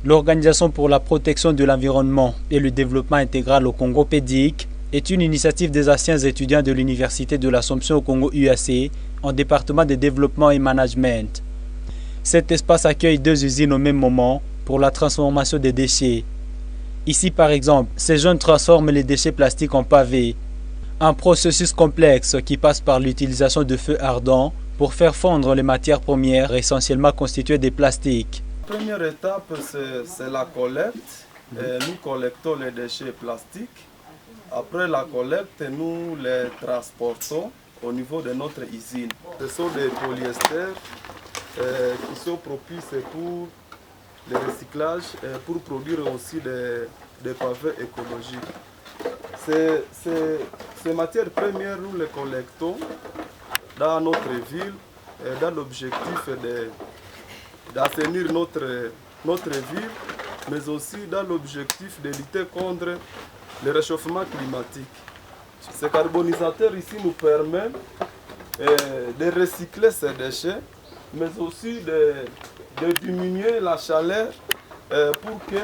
L'Organisation pour la protection de l'environnement et le développement intégral au Congo PEDIC est une initiative des anciens étudiants de l'Université de l'Assomption au Congo UAC en département de développement et management. Cet espace accueille 2 usines au même moment pour la transformation des déchets. Ici par exemple, ces jeunes transforment les déchets plastiques en pavés. Un processus complexe qui passe par l'utilisation de feux ardents pour faire fondre les matières premières essentiellement constituées de plastiques. La première étape, c'est la collecte. Nous collectons les déchets plastiques. Après la collecte, nous les transportons au niveau de notre usine. Ce sont des polyesters qui sont propices pour le recyclage et pour produire aussi des pavés écologiques. Ces matières premières, nous les collectons dans notre ville dans l'objectif d'assainir notre ville, mais aussi dans l'objectif de lutter contre le réchauffement climatique. Ces carbonisateurs ici nous permettent de recycler ces déchets, mais aussi de diminuer la chaleur pour que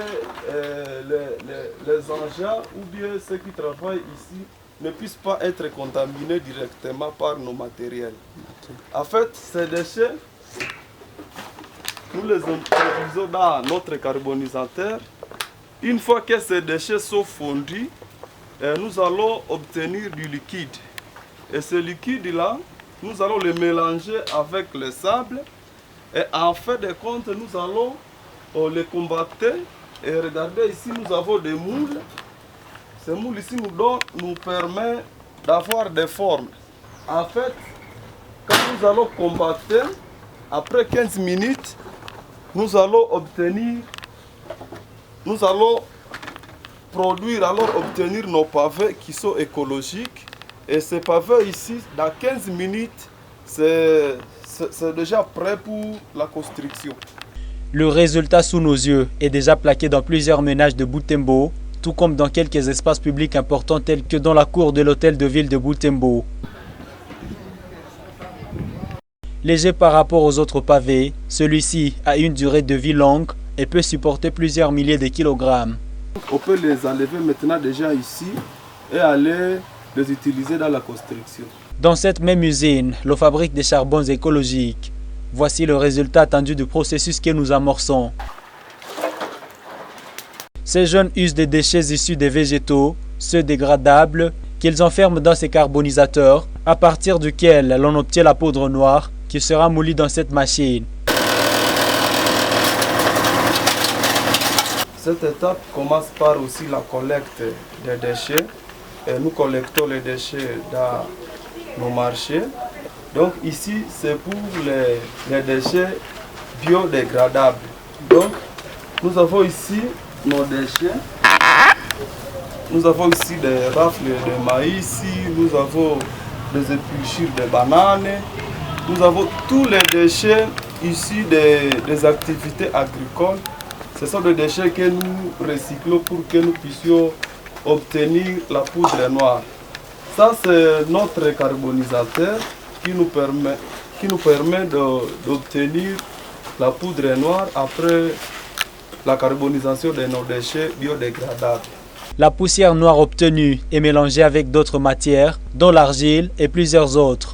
les engins ou bien ceux qui travaillent ici ne puissent pas être contaminés directement par nos matériels. En fait, ces déchets, nous les utilisons dans notre carbonisateur. Une fois que ces déchets sont fondus, nous allons obtenir du liquide. Et ce liquide-là, nous allons le mélanger avec le sable. Et en fin de compte, nous allons le compacter. Et regardez ici, nous avons des moules. Ces moules ici nous permettent d'avoir des formes. En fait, quand nous allons compacter, après 15 minutes, nous allons obtenir nos pavés qui sont écologiques. Et ces pavés ici, dans 15 minutes, c'est déjà prêt pour la construction. Le résultat sous nos yeux est déjà plaqué dans plusieurs ménages de Butembo, tout comme dans quelques espaces publics importants tels que dans la cour de l'hôtel de ville de Butembo. Léger par rapport aux autres pavés, celui-ci a une durée de vie longue et peut supporter plusieurs milliers de kilogrammes. On peut les enlever maintenant déjà ici et aller les utiliser dans la construction. Dans cette même usine, l'on fabrique des charbons écologiques. Voici le résultat attendu du processus que nous amorçons. Ces jeunes usent des déchets issus des végétaux, ceux dégradables, qu'ils enferment dans ces carbonisateurs, à partir duquel l'on obtient la poudre noire qui sera moulie dans cette machine. Cette étape commence par aussi la collecte des déchets. Et nous collectons les déchets dans nos marchés. Donc ici, c'est pour les déchets biodégradables. Donc nous avons ici nos déchets. Nous avons ici des rafles de maïs, nous avons des épluchures de bananes. Nous avons tous les déchets issus des activités agricoles. Ce sont des déchets que nous recyclons pour que nous puissions obtenir la poudre noire. Ça, c'est notre carbonisateur qui nous permet d'obtenir la poudre noire après la carbonisation de nos déchets biodégradables. La poussière noire obtenue est mélangée avec d'autres matières, dont l'argile et plusieurs autres.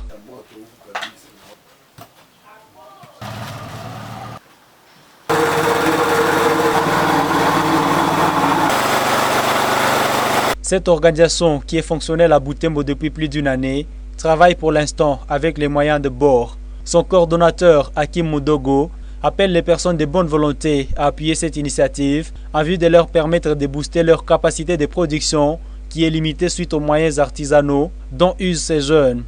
Cette organisation, qui est fonctionnelle à Butembo depuis plus d'une année, travaille pour l'instant avec les moyens de bord. Son coordonnateur, Hakim Mudogo, appelle les personnes de bonne volonté à appuyer cette initiative en vue de leur permettre de booster leur capacité de production qui est limitée suite aux moyens artisanaux dont usent ces jeunes.